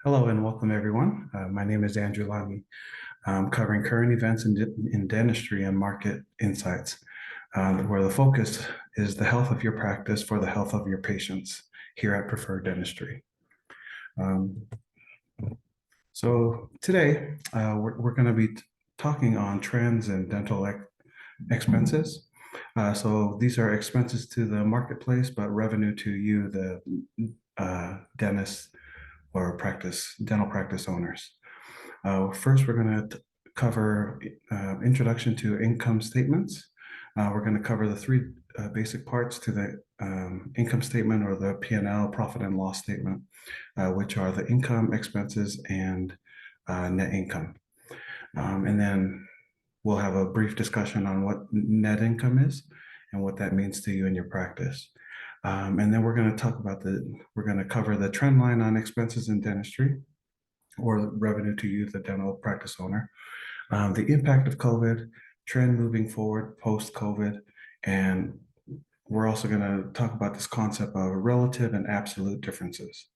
Hello and welcome everyone. My name is Andrew Lamy. I'm covering current events in dentistry and market insights, where the focus is the health of your practice for the health of your patients here at Preferred Dentistry. Um, so today we're going to be talking on trends in dental expenses. So these are expenses to the marketplace, but revenue to you, the dentist or dental practice owners. First, we're going to cover introduction to income statements. We're going to cover the three basic parts to the income statement or the P&L, profit and loss statement, which are the income, expenses, and net income. And then we'll have a brief discussion on what net income is and what that means to you in your practice. And then we're going to cover the trend line on expenses in dentistry, or revenue to you, the dental practice owner, the impact of COVID, trend moving forward post-COVID, and we're also going to talk about this concept of relative and absolute differences.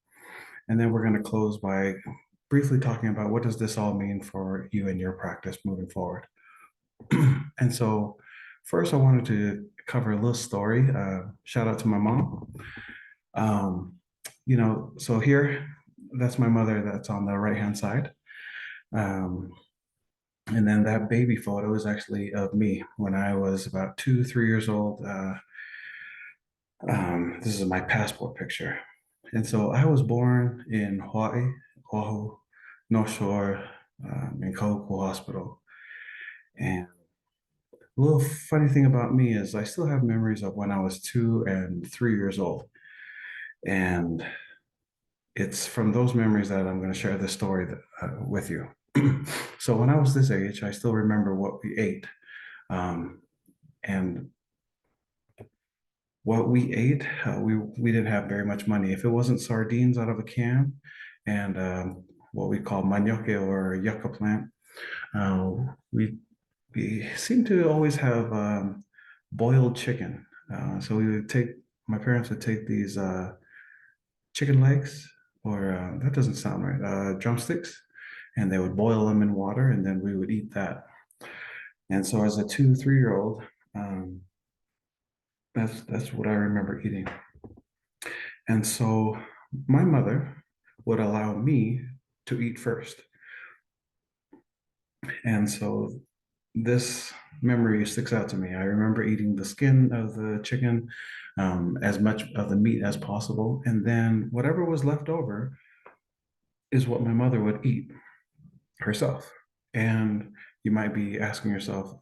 And then we're going to close by briefly talking about what does this all mean for you and your practice moving forward. And so first I wanted to cover a little story. Shout out to my mom. So here, that's my mother that's on the right-hand side. And then that baby photo is actually of me when I was about 3 years old. This is my passport picture. And so I was born in Hawaii, Oahu, North Shore, in Kahuku Hospital. And a little funny thing about me is I still have memories of when I was 2 and 3 years old. And it's from those memories that I'm going to share this story with you. So when I was this age, I still remember what we ate. And what we ate, we didn't have very much money. If it wasn't sardines out of a can and what we call manioke or yucca plant, we seem to always have boiled chicken. So my parents would take these chicken legs, or that doesn't sound right, drumsticks, and they would boil them in water, and then we would eat that. And so as a 2, 3-year-old, that's what I remember eating. And so my mother would allow me to eat first. And so this memory sticks out to me. I remember eating the skin of the chicken, as much of the meat as possible. And then whatever was left over is what my mother would eat herself. And you might be asking yourself,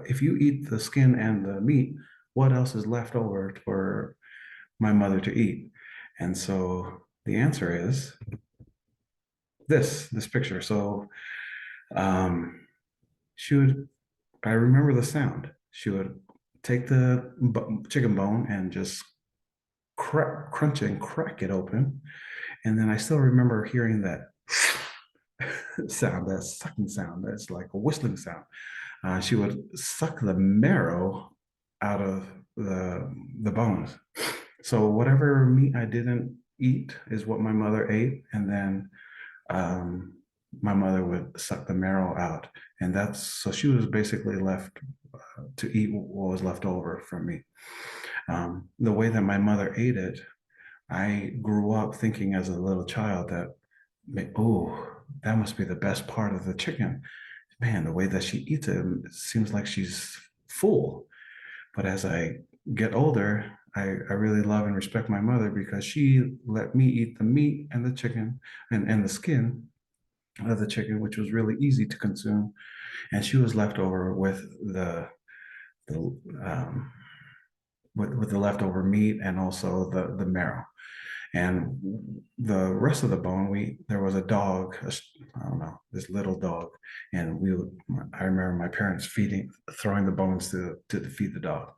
if you eat the skin and the meat, what else is left over for my mother to eat? And so the answer is this picture. So I remember the sound. She would take the chicken bone and just crunch it and crack it open. And then I still remember hearing that sound, that sucking sound. That's like a whistling sound. She would suck the marrow out of the bones. So whatever meat I didn't eat is what my mother ate, and then my mother would suck the marrow out, and so she was basically left to eat what was left over from me. The way that my mother ate it, I grew up thinking as a little child that, oh, that must be the best part of the chicken. Man, the way that she eats it seems like she's full. But as I get older, I really love and respect my mother because she let me eat the meat and the chicken and the skin of the chicken, which was really easy to consume. And she was left over with the with the leftover meat and also the marrow. And the rest of the bone, there was a dog, I don't know, this little dog, and I remember my parents throwing the bones to feed the dog.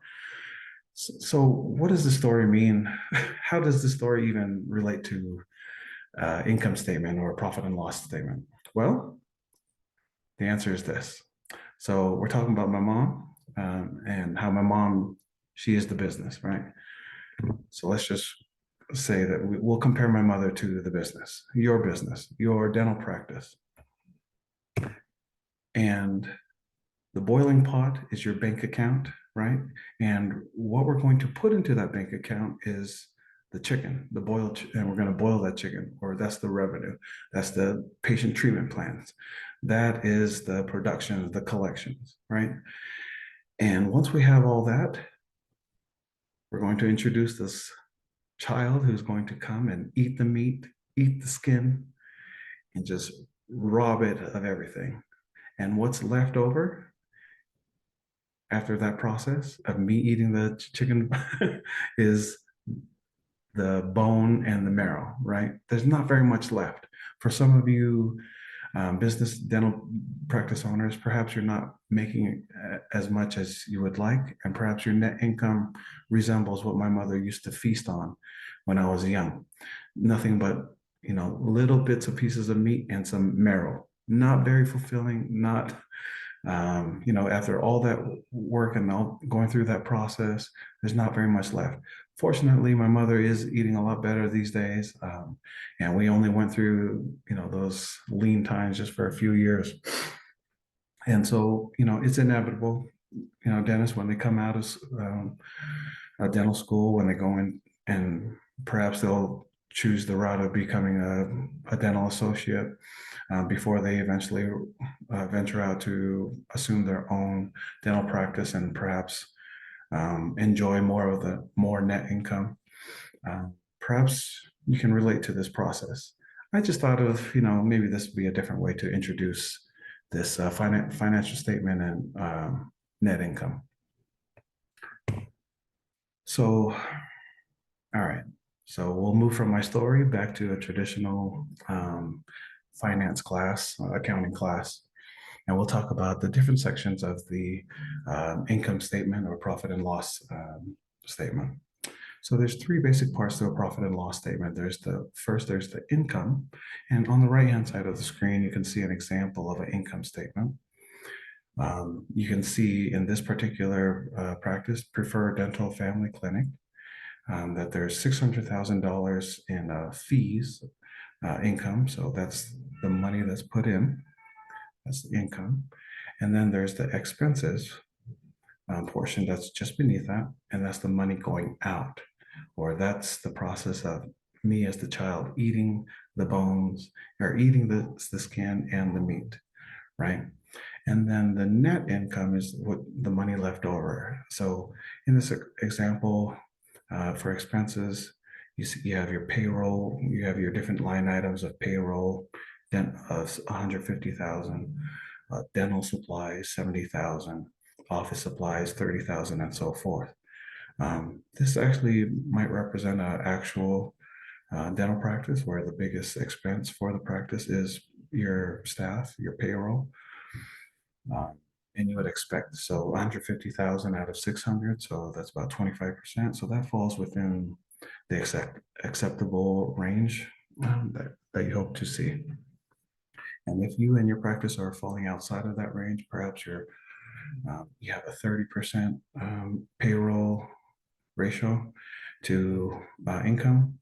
So what does the story mean? How does the story even relate to income statement or profit and loss statement? Well, the answer is this. So we're talking about my mom, and how my mom, she is the business, right? So let's just say that we'll compare my mother to the business, your dental practice. And the boiling pot is your bank account, right? And what we're going to put into that bank account is the chicken, and we're going to boil that chicken, or that's the revenue. That's the patient treatment plans. That is the production, the collections, right? And once we have all that, we're going to introduce this child who's going to come and eat the meat, eat the skin, and just rob it of everything. And what's left over after that process of me eating the chicken is the bone and the marrow, right? There's not very much left. For some of you business dental practice owners, perhaps you're not making as much as you would like, and perhaps your net income resembles what my mother used to feast on when I was young. Nothing but, little bits of pieces of meat and some marrow. Not very fulfilling, not after all that work and all going through that process, there's not very much left. Fortunately, my mother is eating a lot better these days. And we only went through, those lean times just for a few years. And so, it's inevitable, dentists, when they come out of a dental school, when they go in, and perhaps they'll choose the route of becoming a dental associate before they eventually venture out to assume their own dental practice and perhaps enjoy more net income. Perhaps you can relate to this process. I just thought of, maybe this would be a different way to introduce this financial statement and net income. So, all right. So we'll move from my story back to a traditional finance class, accounting class. And we'll talk about the different sections of the income statement or profit and loss statement. So there's three basic parts to a profit and loss statement. There's the income. And on the right-hand side of the screen, you can see an example of an income statement. You can see in this particular practice, Preferred Dental Family Clinic, that there's $600,000 in fees income. So that's the money that's put in. That's the income. And then there's the expenses portion that's just beneath that. And that's the money going out, or that's the process of me as the child eating the bones or eating the skin and the meat, right? And then the net income is what the money left over. So in this example, for expenses, you have your payroll, you have your different line items of payroll, of 150,000, dental supplies 70,000, office supplies 30,000, and so forth. This actually might represent an actual dental practice where the biggest expense for the practice is your staff, your payroll. And you would expect, so 150,000 out of 600, so that's about 25%. So that falls within the acceptable range that you hope to see. And if you and your practice are falling outside of that range, perhaps you have a 30% payroll ratio to income,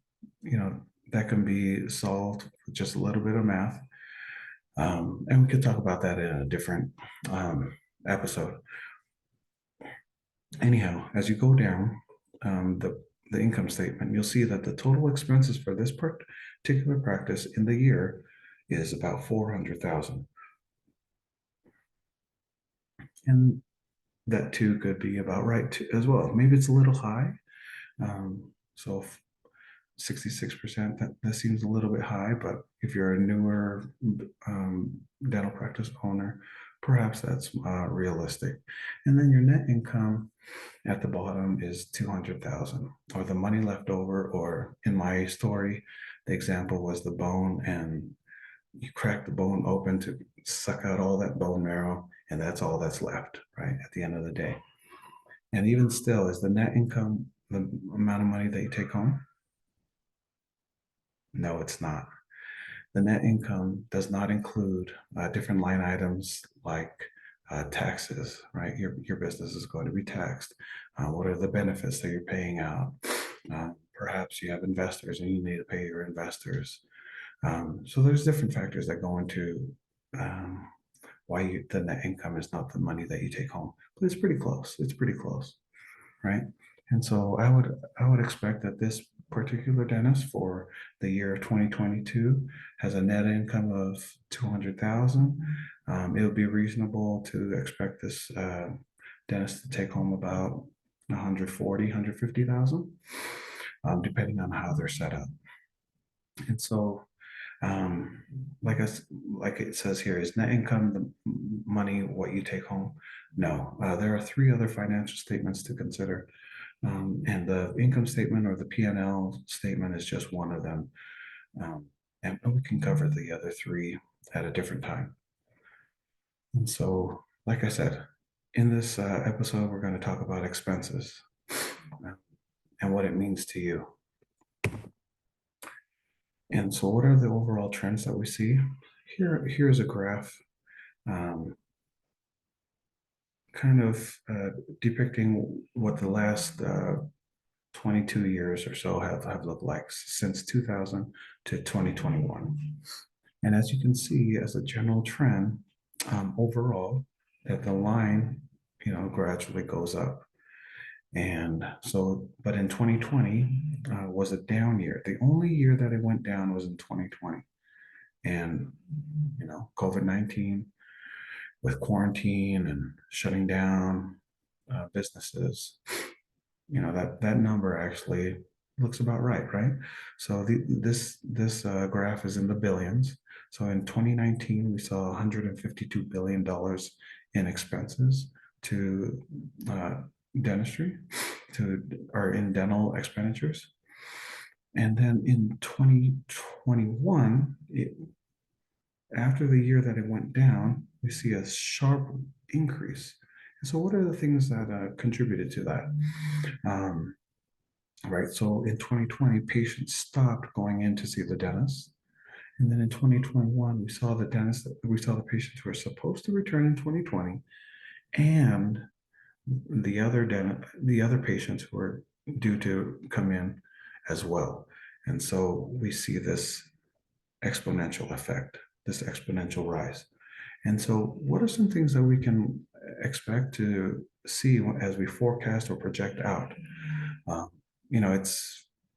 that can be solved with just a little bit of math. And we could talk about that in a different episode. Anyhow, as you go down the income statement, you'll see that the total expenses for this particular practice in the year is about 400,000. And that too could be about right too, as well. Maybe it's a little high. So 66%, that seems a little bit high, but if you're a newer dental practice owner, perhaps that's realistic. And then your net income at the bottom is 200,000, or the money left over, or in my story, the example was the bone, and you crack the bone open to suck out all that bone marrow, and that's all that's left, right, at the end of the day. And even still, is the net income the amount of money that you take home? No, it's not. The net income does not include different line items like taxes, right? Your business is going to be taxed. What are the benefits that you're paying out? perhaps you have investors and you need to pay your investors. So there's different factors that go into um, why the net income is not the money that you take home, but it's pretty close. It's pretty close, right? And so I would expect that this particular dentist for the year 2022 has a net income of 200,000. It would be reasonable to expect this dentist to take home about 140, 150,000, depending on how they're set up. And so um, like it says here, is net income the money what you take home? No, there are three other financial statements to consider, and the income statement or the P&L statement is just one of them. And we can cover the other three at a different time. And so, like I said, in this episode, we're going to talk about expenses and what it means to you. And so, what are the overall trends that we see? Here's a graph, um, kind of depicting what the last 22 years or so have looked like since 2000 to 2021. And as you can see, as a general trend, overall, that the line, gradually goes up. And so, but in 2020 was a down year. The only year that it went down was in 2020. And, COVID-19 with quarantine and shutting down businesses, that number actually looks about right? So this graph is in the billions. So in 2019, we saw $152 billion in expenses to dentistry, or in dental expenditures. And then in 2021, after the year that it went down, we see a sharp increase. And so what are the things that contributed to that? Right. So in 2020, patients stopped going in to see the dentist. And then in 2021, we saw the patients who were supposed to return in 2020 and the other patients who were due to come in as well. And so we see this exponential effect, this exponential rise. And so what are some things that we can expect to see as we forecast or project out?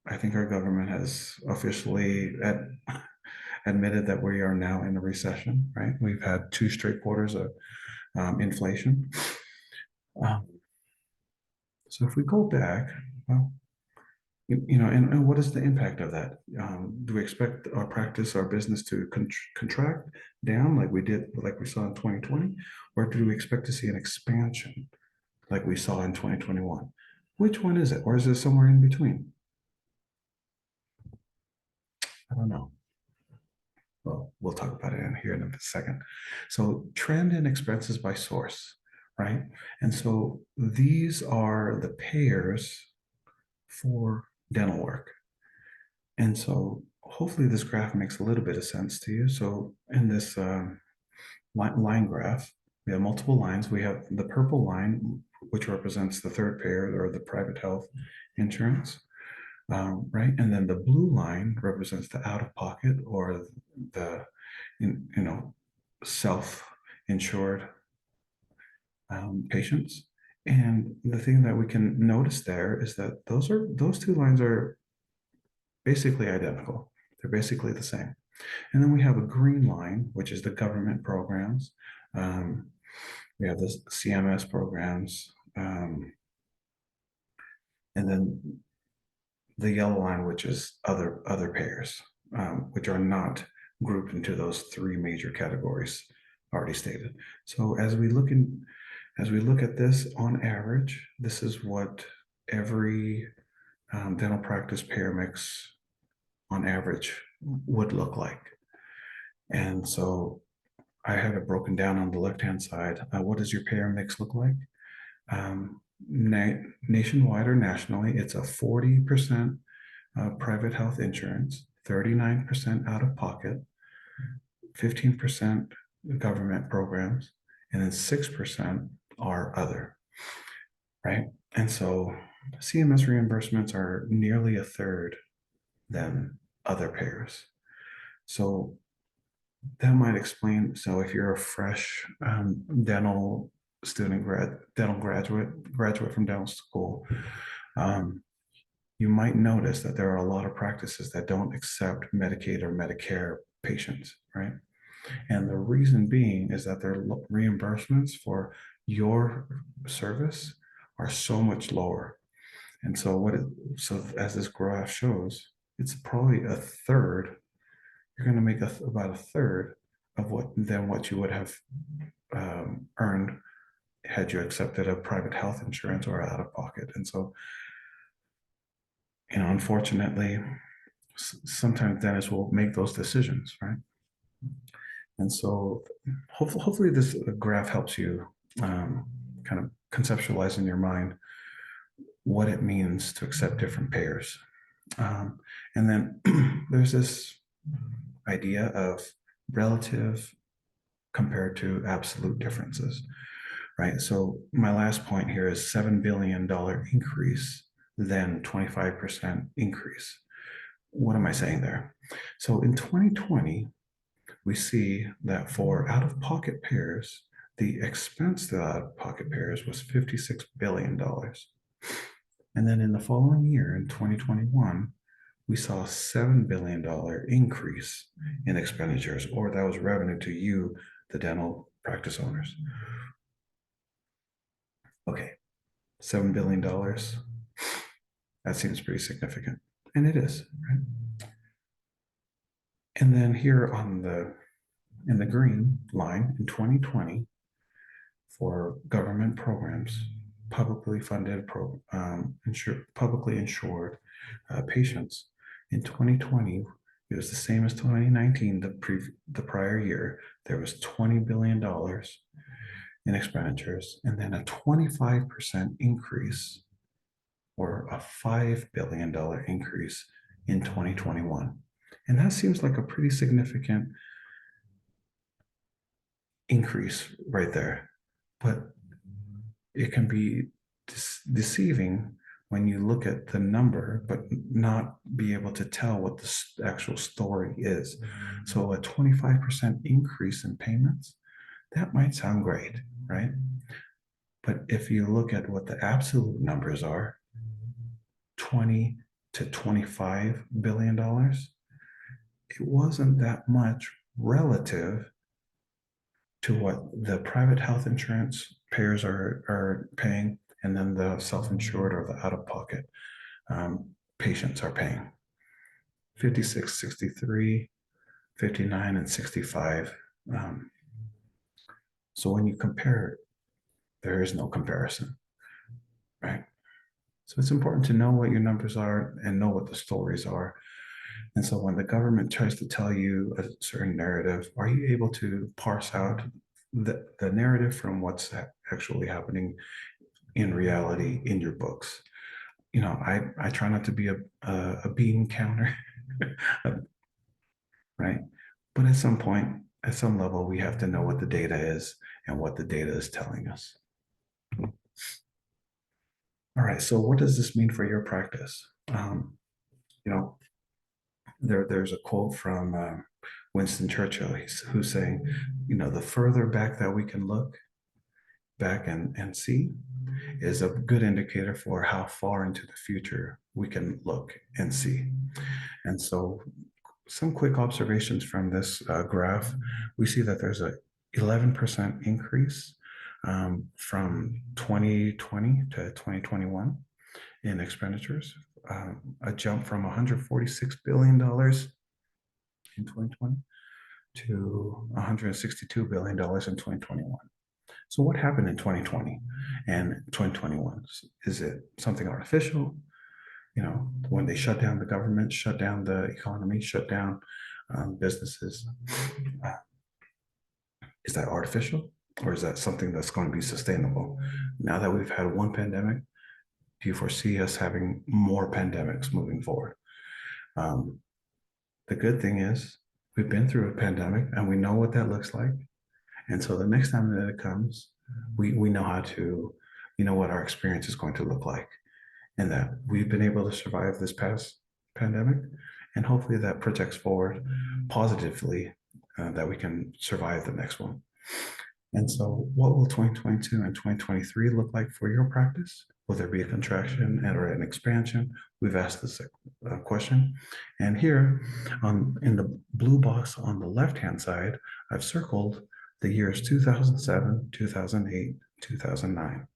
I think our government has officially admitted that we are now in a recession, right? We've had 2 straight quarters of inflation. Um, so if we go back, well, and what is the impact of that? Do we expect our business to contract down like we saw in 2020, or do we expect to see an expansion like we saw in 2021? Which one is it, or is it somewhere in between? I don't know. Well, we'll talk about it here in a second. So trend in expenses by source, right? And so these are the payers for dental work. And so hopefully this graph makes a little bit of sense to you. So in this line graph, we have multiple lines. We have the purple line, which represents the third payer or the private health insurance, right? And then the blue line represents the out-of-pocket or the, self-insured patients. And the thing that we can notice there is that those two lines are basically identical. They're basically the same. And then we have a green line, which is the government programs. We have the CMS programs. And then the yellow line, which is other payers, which are not grouped into those 3 major categories already stated. So as we look at this on average, this is what every dental practice payer mix on average would look like. And so I have it broken down on the left-hand side. What does your payer mix look like? Nationwide or nationally, it's a 40% private health insurance, 39% out of pocket, 15% government programs, and then 6% are other, right? And so CMS reimbursements are nearly a third than other payers. So that might explain. So if you're a fresh dental dental graduate from dental school, um, you might notice that there are a lot of practices that don't accept Medicaid or Medicare patients, right? And the reason being is that their reimbursements for your service are so much lower. And so so as this graph shows, it's probably a third. You're going to make about a third of what you would have earned had you accepted a private health insurance or out of pocket. And so, unfortunately, sometimes dentists will make those decisions, right? And so, hopefully, this graph helps you kind of conceptualize in your mind what it means to accept different payers. And then there's this idea of relative compared to absolute differences, right? So my last point here is $7 billion increase, then 25% increase. What am I saying there? So in 2020, we see that for out-of-pocket payers, the expense to out-of-pocket payers was $56 billion. And then in the following year, in 2021, we saw a $7 billion increase in expenditures, or that was revenue to you, the dental practice owners. Okay, $7 billion. That seems pretty significant. And it is, right? And then here in the green line in 2020 for government programs, publicly funded, publicly insured patients. In 2020, it was the same as 2019, the prior year. There was $20 billion in expenditures, and then a 25% increase or a $5 billion increase in 2021. And that seems like a pretty significant increase right there. But it can be deceiving when you look at the number, but not be able to tell what the actual story is. So a 25% increase in payments, that might sound great, right? But if you look at what the absolute numbers are, 20 to $25 billion, it wasn't that much relative to what the private health insurance payers are paying, and then the self-insured or the out-of-pocket patients are paying. 56, 63, 59, and 65. So when you compare it, there is no comparison, right? So it's important to know what your numbers are and know what the stories are. And so when the government tries to tell you a certain narrative, are you able to parse out the narrative from what's actually happening in reality in your books? I try not to be a bean counter, right? But at some point, at some level, we have to know what the data is and what the data is telling us. All right, so what does this mean for your practice? You know, there's a quote from Winston Churchill who's saying, the further back that we can look back and see is a good indicator for how far into the future we can look and see. And so some quick observations from this graph, we see that there's a 11% increase from 2020 to 2021 in expenditures, a jump from $146 billion in 2020 to $162 billion in 2021. So what happened in 2020 and 2021? Is it something artificial? When they shut down the government, shut down the economy, shut down businesses, is that artificial, or is that something that's going to be sustainable? Now that we've had one pandemic, do you foresee us having more pandemics moving forward? The good thing is we've been through a pandemic and we know what that looks like. And so the next time that it comes, we know what our experience is going to look like. and that we've been able to survive this past pandemic. And hopefully that projects forward positively, that we can survive the next one. And so, what will 2022 and 2023 look like for your practice? Will there be a contraction or an expansion? We've asked this question. And here in the blue box on the left hand side, I've circled the years 2007, 2008, 2009.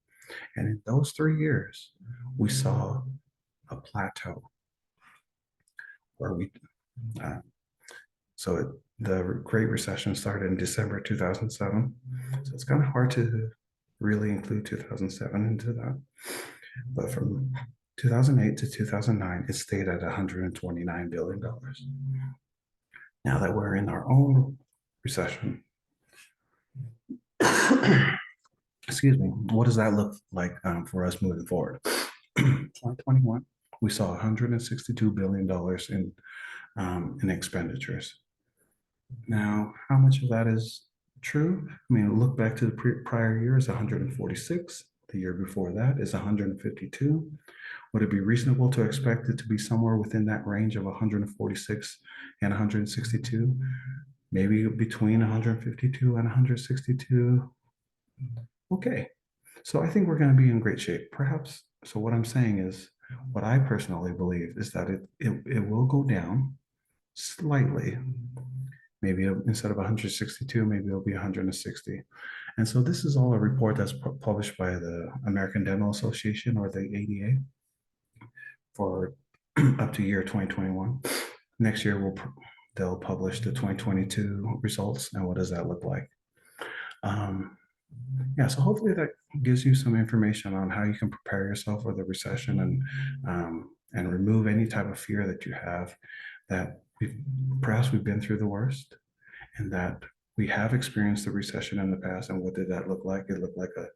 And in those 3 years, we saw a plateau where uh, the Great Recession started in December 2007. So it's kind of hard to really include 2007 into that. But from 2008 to 2009, it stayed at $129 billion. Now that we're in our own recession, excuse me, what does that look like for us moving forward? 2021, we saw $162 billion in expenditures. Now, how much of that is true? I mean, look back to the prior year is 146. The year before that is 152. Would it be reasonable to expect it to be somewhere within that range of 146 and 162? Maybe between 152 and 162. Okay. So I think we're going to be in great shape. Perhaps. So what I'm saying is, what I personally believe is that it will go down slightly. Maybe instead of 162, maybe it'll be 160. And so this is all a report that's published by the American Dental Association, or the ADA, for up to year 2021. Next year, they'll publish the 2022 results. And what does that look like? Yeah, so hopefully that gives you some information on how you can prepare yourself for the recession, and remove any type of fear that you have, that perhaps we've been through the worst, and that we have experienced the recession in the past. And what did that look like? It looked like a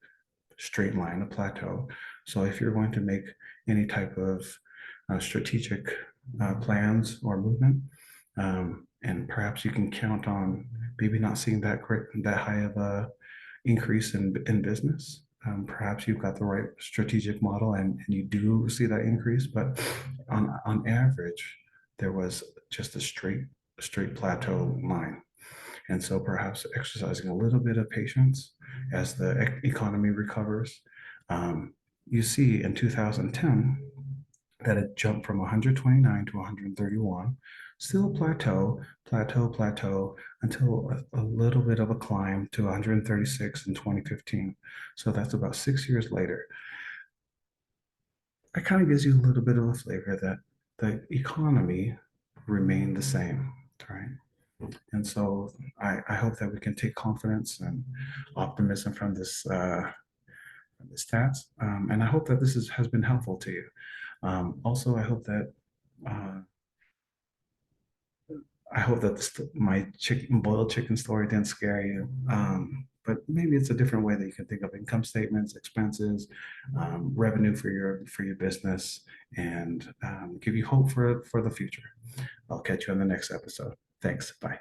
straight line, a plateau. So if you're going to make any type of strategic plans or movement, and perhaps you can count on maybe not seeing that high of a increase in business. Perhaps you've got the right strategic model, and you do see that increase, but on average, there was just a straight plateau line. And so perhaps exercising a little bit of patience as the economy recovers. You see in 2010 that it jumped from 129 to 131, still plateau, until a little bit of a climb to 136 in 2015. So that's about 6 years later. That kind of gives you a little bit of a flavor that the economy remained the same, right? And so I hope that we can take confidence and optimism from this stats, and I hope that this has been helpful to you. Also, uh, I hope that my boiled chicken story didn't scare you. But maybe it's a different way that you can think of income statements, expenses, revenue for your business, and give you hope for the future. I'll catch you on the next episode. Thanks. Bye.